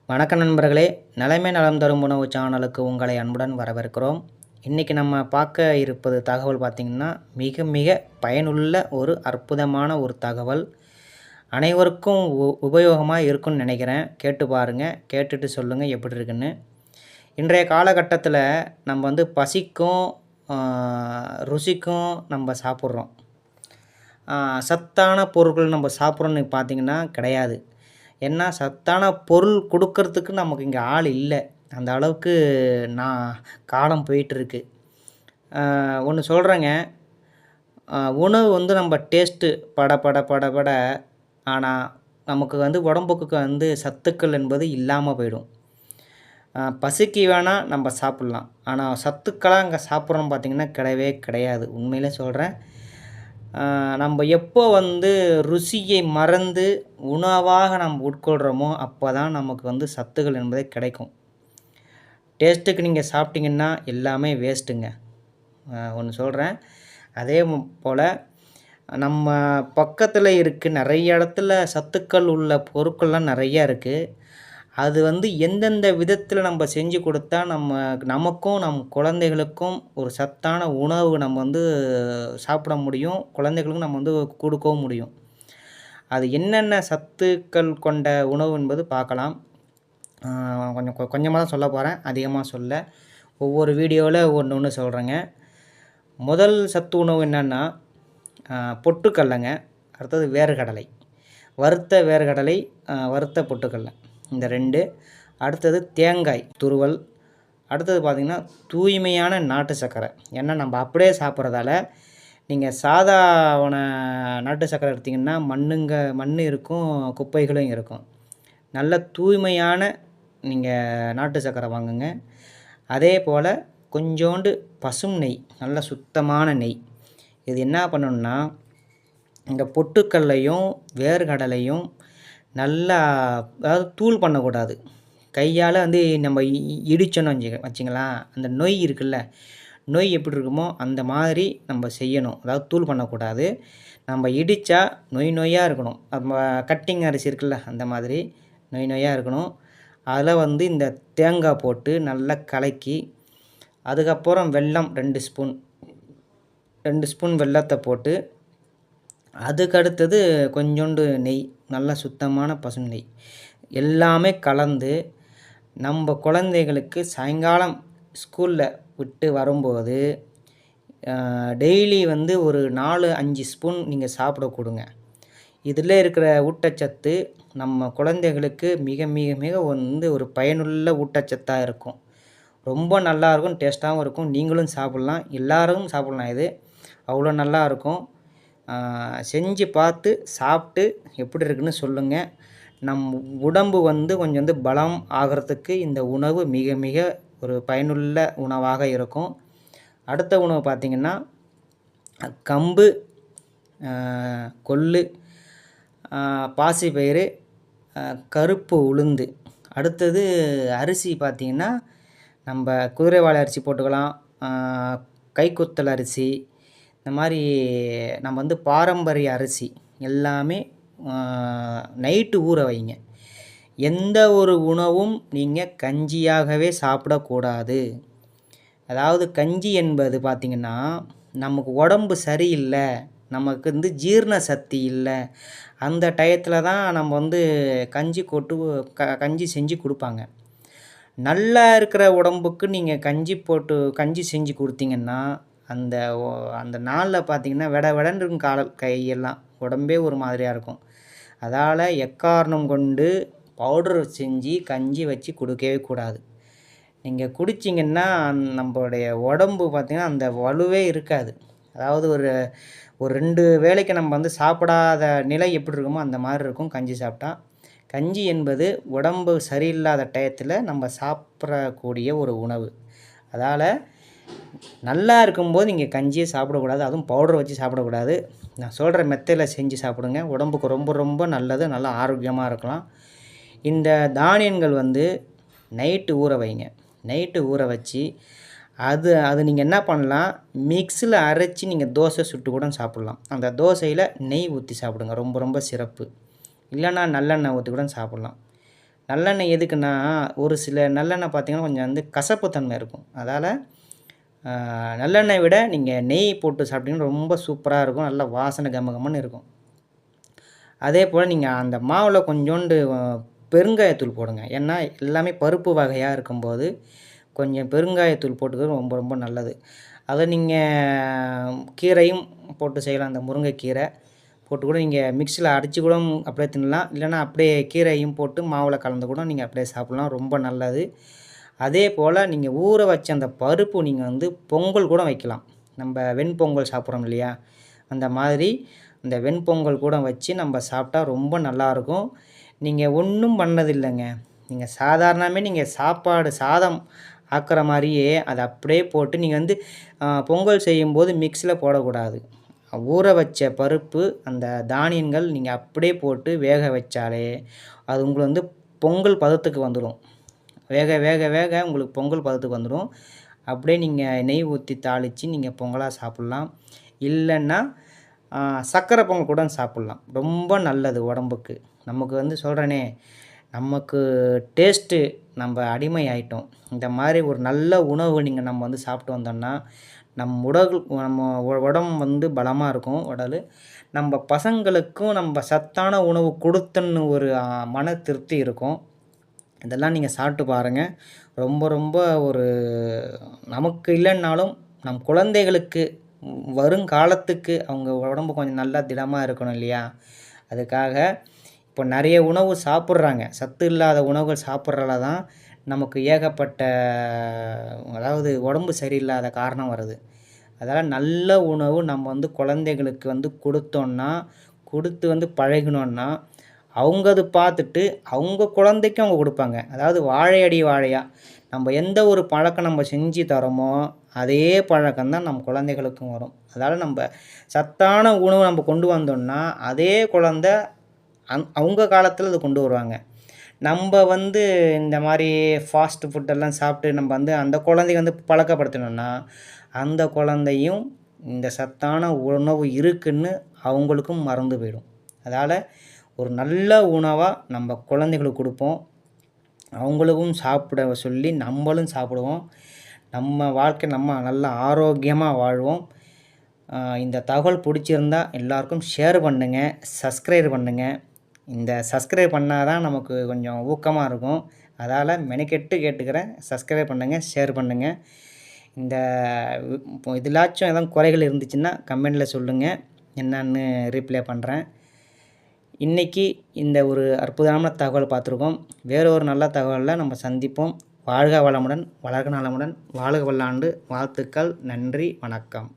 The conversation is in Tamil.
வணக்க நண்பர்களே, நலமே நலம் தரும் உணவு சேனலுக்கு உங்களை அன்புடன் வரவேற்கிறோம். இன்றைக்கி நம்ம பார்க்க இருப்பது தகவல் பார்த்திங்கன்னா, மிக மிக பயனுள்ள ஒரு அற்புதமான ஒரு தகவல். அனைவருக்கும் உபயோகமாக இருக்கும்னு நினைக்கிறேன். கேட்டு பாருங்கள், கேட்டுட்டு சொல்லுங்கள் எப்படி இருக்குன்னு. இன்றைய காலகட்டத்தில் நம்ம பசிக்கும் ருசிக்கும் நம்ம சாப்பிட்றோம். சத்தான பொருட்கள் நம்ம சாப்பிட்றோன்னு பார்த்திங்கன்னா கிடையாது. ஏன்னா சத்தான பொருள் கொடுக்கறதுக்கு நமக்கு இங்கே ஆள் இல்லை. அந்த அளவுக்கு காலம் போயிட்டுருக்கு. ஒன்று சொல்கிறேங்க, உணவு நம்ம டேஸ்ட்டு பட பட பட பட ஆனால் நமக்கு உடம்புக்கு சத்துக்கள் என்பது இல்லாமல் போயிடும். பசிக்கு வேணால் நம்ம சாப்பிட்லாம், ஆனால் சத்துக்களாக அங்கே சாப்பிட்றோம் பார்த்திங்கன்னா கிடையவே கிடையாது. உண்மையிலே சொல்கிறேன். நம்ம எப்போ ருசியை மறந்து உணவாக நம்ம உட்கொள்கிறோமோ அப்போ தான் நமக்கு சத்துக்கள் என்பதே கிடைக்கும். டேஸ்ட்டுக்கு நீங்கள் சாப்பிட்டிங்கன்னா எல்லாமே வேஸ்ட்டுங்க. ஒன்று சொல்கிறேன். அதே போல் நம்ம பக்கத்தில் நிறைய இடத்துல சத்துக்கள் உள்ள பொருட்கள்லாம் நிறையா இருக்குது. அது எந்தெந்த விதத்தில் நம்ம செஞ்சு கொடுத்தா நமக்கும் நம் குழந்தைகளுக்கும் ஒரு சத்தான உணவு நம்ம சாப்பிட முடியும். குழந்தைகளுக்கும் நம்ம கொடுக்கவும் முடியும். அது என்னென்ன சத்துக்கள் கொண்ட உணவு என்பது பார்க்கலாம். கொஞ்சமாக தான் சொல்ல போகிறேன், அதிகமாக சொல்ல. ஒவ்வொரு வீடியோவில் ஒன்று சொல்கிறேங்க. முதல் சத்து உணவு என்னென்னா பொட்டுக்கடலைங்க. அடுத்தது வேர்க்கடலை, வறுத்த வேர்க்கடலை, வறுத்த பொட்டுக்கடலை, இந்த 2. அடுத்தது தேங்காய் துருவல். அடுத்தது பார்த்திங்கன்னா தூய்மையான நாட்டு சர்க்கரை. ஏன்னா நம்ம அப்படியே சாப்பிட்றதால நீங்கள் சாதாரண நாட்டு சர்க்கரை எடுத்திங்கன்னா மண் இருக்கும், குப்பைகளும் இருக்கும். நல்ல தூய்மையான நீங்கள் நாட்டு சர்க்கரை வாங்குங்க. அதே போல் கொஞ்சோண்டு பசும் நெய், நல்ல சுத்தமான நெய். இது என்ன பண்ணணுன்னா, இந்த பொட்டுக்கடலையும் வேர்க்கடலையும் நல்லா, அதாவது தூள் பண்ணக்கூடாது. கையால் நம்ம இடிச்சோன்னு வச்சிங்களேன், அந்த நொய் இருக்குல்ல, நொய் எப்படி இருக்குமோ அந்த மாதிரி நம்ம செய்யணும். அதாவது தூள் பண்ணக்கூடாது. நம்ம இடித்தா நொய் நொய்யாக இருக்கணும். நம்ம கட்டிங் அரிசி இருக்குல்ல, அந்த மாதிரி நொய் நொய்யாக இருக்கணும். அதில் இந்த தேங்காய் போட்டு நல்லா கலக்கி, அதுக்கப்புறம் வெல்லம் 2 ஸ்பூன் வெல்லத்தை போட்டு, அதுக்கடுத்தது கொஞ்சோண்டு நெய், நல்லா சுத்தமான பசும் நெய், எல்லாமே கலந்து நம்ம குழந்தைகளுக்கு சாயங்காலம் ஸ்கூலில் விட்டு வரும்போது டெய்லி ஒரு 4-5 ஸ்பூன் நீங்கள் சாப்பிட கொடுங்க. இதில் இருக்கிற ஊட்டச்சத்து நம்ம குழந்தைகளுக்கு மிக மிக மிக ஒரு பயனுள்ள ஊட்டச்சத்தாக இருக்கும். ரொம்ப நல்லாயிருக்கும், டேஸ்ட்டாகவும் இருக்கும். நீங்களும் சாப்பிட்லாம், எல்லோரும் சாப்பிட்லாம். இது அவ்வளோ நல்லாயிருக்கும். செஞ்சு பார்த்து சாப்பிட்டு எப்படி இருக்குன்னு சொல்லுங்கள். நம் உடம்பு கொஞ்சம் பலம் ஆகிறதுக்கு இந்த உணவு மிக மிக ஒரு பயனுள்ள உணவாக இருக்கும். அடுத்த உணவு பார்த்திங்கன்னா கம்பு, கொள்ளு, பாசிப்பயிறு, கருப்பு உளுந்து. அடுத்தது அரிசி பார்த்திங்கன்னா நம்ம குதிரைவாலி அரிசி போட்டுக்கலாம், கைக்குத்தல் அரிசி, இந்த மாதிரி நம்ம பாரம்பரிய அரிசி எல்லாமே நைட்டு ஊற வைங்க. எந்த ஒரு உணவும் நீங்கள் கஞ்சியாகவே சாப்பிடக்கூடாது. அதாவது கஞ்சி என்பது பார்த்திங்கன்னா, நமக்கு உடம்பு சரியில்லை, நமக்கு ஜீரண சக்தி இல்லை, அந்த டயத்தில் தான் நம்ம கஞ்சி செஞ்சு கொடுப்பாங்க. நல்லா இருக்கிற உடம்புக்கு நீங்கள் கஞ்சி செஞ்சு கொடுத்தீங்கன்னா அந்த நாளில் பார்த்திங்கன்னா வெடன்னு இருக்கும், கையெல்லாம் உடம்பே ஒரு மாதிரியாக இருக்கும். அதால் எக்காரணம் கொண்டு பவுடர் செஞ்சு கஞ்சி வச்சு கொடுக்கவே கூடாது. நீங்கள் குடிச்சிங்கன்னா நம்மளுடைய உடம்பு பார்த்திங்கன்னா அந்த வலுவே இருக்காது. அதாவது ஒரு 2 வேளைக்கு நம்ம சாப்பிடாத நிலை எப்படி இருக்குமோ அந்த மாதிரி இருக்கும் கஞ்சி சாப்பிட்டா. கஞ்சி என்பது உடம்பு சரியில்லாத டயத்தில் நம்ம சாப்பிடக்கூடிய ஒரு உணவு. அதால் நல்லா இருக்கும்போது நீங்கள் கஞ்சியே சாப்பிடக்கூடாது, அதுவும் பவுடர் வச்சு சாப்பிடக்கூடாது. நான் சொல்கிற மெத்தடில் செஞ்சு சாப்பிடுங்க. உடம்புக்கு ரொம்ப ரொம்ப நல்லது, நல்லா ஆரோக்கியமாக இருக்கலாம். இந்த தானியங்கள் நைட்டு ஊற வைங்க. நைட்டு ஊற வச்சு அது நீங்கள் என்ன பண்ணலாம், மிக்ஸியில் அரைச்சி நீங்கள் தோசை சுட்டு கூட சாப்பிட்லாம். அந்த தோசையில் நெய் ஊற்றி சாப்பிடுங்க, ரொம்ப ரொம்ப சிறப்பு. இல்லைன்னா நல்லெண்ணெய் ஊற்றி கூட சாப்பிட்லாம். நல்லெண்ணெய் எதுக்குன்னா, ஒரு சில நல்லெண்ணெய் பார்த்தீங்கன்னா, கொஞ்சம் வந்து கசப்பு தன்மை இருக்கும். அதால நல்லெண்ணெய் விட நீங்கள் நெய் போட்டு சாப்பிட்டீங்கன்னா ரொம்ப சூப்பரா இருக்கும். நல்ல வாசனை கமகமன்னு இருக்கும். அதேபோல் நீங்கள் அந்த மாவுல கொஞ்சோண்டு பெருங்காயத்தூள் போடுங்க. ஏன்னா, எல்லாமே பருப்பு வகையா இருக்கும்போது, கொஞ்சம் பெருங்காயத்தூள் போட்டுக்கிறது ரொம்ப ரொம்ப நல்லது. அத நீங்க கீரையும் போட்டு செய்யலாம். அந்த முருங்கைக்கீரை போட்டு கூட நீங்க மிக்ஸில அடிச்சு கூட அப்படியே தின்னலாம். இல்லைன்னா அப்படியே கீரையும் போட்டு மாவுல கலந்து கூட நீங்க அப்படியே சாப்பிடலாம். ரொம்ப நல்லது. அதேபோல நீங்க ஊற வச்ச அந்த பருப்பு நீங்க வந்து பொங்கல் கூட வைக்கலாம். நம்ப வெண்பொங்கல் சாப்பிட்றோம் இல்லையா? அந்த மாதிரி இந்த வெண்பொங்கல் கூட வச்சு நம்ம சாப்பிட்டா ரொம்ப நல்லாயிருக்கும். நீங்க ஒண்ணும் பண்ணதில்லைங்க. நீங்க சாதாரணமே நீங்க சாதம் ஆக்குற மாரியே அத அப்படியே போட்டு நீங்க வந்து பொங்கல் செய்யும்போது மிக்ஸில போடக்கூடாது. ஊற வச்ச பருப்பு, அந்த தானியங்கள் நீங்க அப்படியே போட்டு வேக வச்சாலே, அது உங்களுக்கு வந்து பொங்கல் பதத்துக்கு வந்துரும். வேக வேக வேக உங்களுக்கு பொங்கல் பதத்துக்கு வந்துரும். அப்படியே நீங்க நெய் ஊத்தி தாளிச்சு நீங்க பொங்கலா சாப்பிட்லாம். இல்லன்னா, சர்க்கரை பொங்கல் கூட சாப்பிட்லாம். ரொம்ப நல்லது உடம்புக்கு. நமக்கு வந்து சொல்றேனே, நமக்கு டேஸ்ட்டு நம்ப அடிமை ஆயிட்டோம். இந்த மாரி ஒரு நல்ல உணவு நம்ம வந்து சாப்பிட்டு வந்தோம்னா, நம்ம உடம்பு வந்து பலமா இருக்கும் உடலு. நம்ப பசங்களுக்கும் நம்ப சத்தான உணவு குடுத்தன்னு ஒரு மன திருப்தி இருக்கும். இதெல்லாம் நீங்க சாப்பிட்டு பாருங்க. ரொம்ப ரொம்ப ஒரு நமக்கு இல்லன்னாலும், நம் குழந்தைகளுக்கு வருங்காலத்துக்கு அவங்க உடம்பு கொஞ்சம் நல்லா திடமா இருக்கணும் இல்லையா? அதுக்காக இப்போ நெறைய உணவு சாப்பிட்றாங்க. சத்து இல்லாத உணவுகள் சாப்பிட்றதால தான் நமக்கு ஏகப்பட்ட அதாவது உடம்பு சரியில்லாத காரணம் வருது. அதனால் நல்ல உணவு நம்ம வந்து குழந்தைகளுக்கு வந்து குடுத்தோம்னா, குடுத்து வந்து பழகினோம்னா, அவங்க அது பார்த்துட்டு அவங்க குழந்தைக்கும் அவங்க குடுப்பாங்க. அதாவது வாழையடி வாழையா. நம்ம எந்த ஒரு பழக்கம் நம்ம செஞ்சு தரோமோ, அதே பழக்கம் தான் நம்ம குழந்தைகளுக்கும் வரும். அதால நம்ப சத்தான உணவு நம்ம கொண்டு வந்தோம்னா, அதே குழந்தை அவங்க காலத்தில அத கொண்டு வருவாங்க. நம்ப வந்து இந்த மாரி ஃபாஸ்ட் ஃபுட்டெல்லாம் சாப்பிட்டு நம்ம வந்து அந்த குழந்தைய வந்து பழக்கப்படுத்தினோம்னா, அந்த குழந்தையும் இந்த சத்தான உணவு இருக்குன்னு அவங்களுக்கும் மறந்து போயிடும். அதால ஒரு நல்ல உணவா நம்ம குழந்தைகளுக்கு குடுப்போம். அவங்களுக்கும் சாப்பிட சொல்லி நம்மளும் சாப்பிடுவோம். நம்ம வாழ்க்கை நம்ம நல்லா ஆரோக்கியமா வாழ்வோம். இந்த தகவல் பிடிச்சிருந்தா எல்லாருக்கும் ஷேர் பண்ணுங்க. சப்ஸ்கிரைப் பண்ணுங்க. இந்த சப்ஸ்கிரைப் பண்ணா தான் நமக்கு கொஞ்சம் ஊக்கமா இருக்கும். அதால மெனக்கெட்டு கேட்டுக்கிறேன். சப்ஸ்கிரைப் பண்ணுங்க, ஷேர் பண்ணுங்க. இந்த இப்போ எதிலாச்சும் எதுவும் குறைகள் இருந்துச்சுன்னா கமெண்ட்ல சொல்லுங்க. என்னன்னு ரீப்ளை பண்றேன். இன்னைக்கு இந்த ஒரு அற்புதமான தகவல் பார்த்துருக்கோம். வேற ஒரு நல்ல தகவல்ல நம்ம சந்திப்போம். வாழ்க வளமுடன், வளர்க நலமுடன், வாழ்க பல்லாண்டு. வாழ்த்துக்கள். நன்றி. வணக்கம்.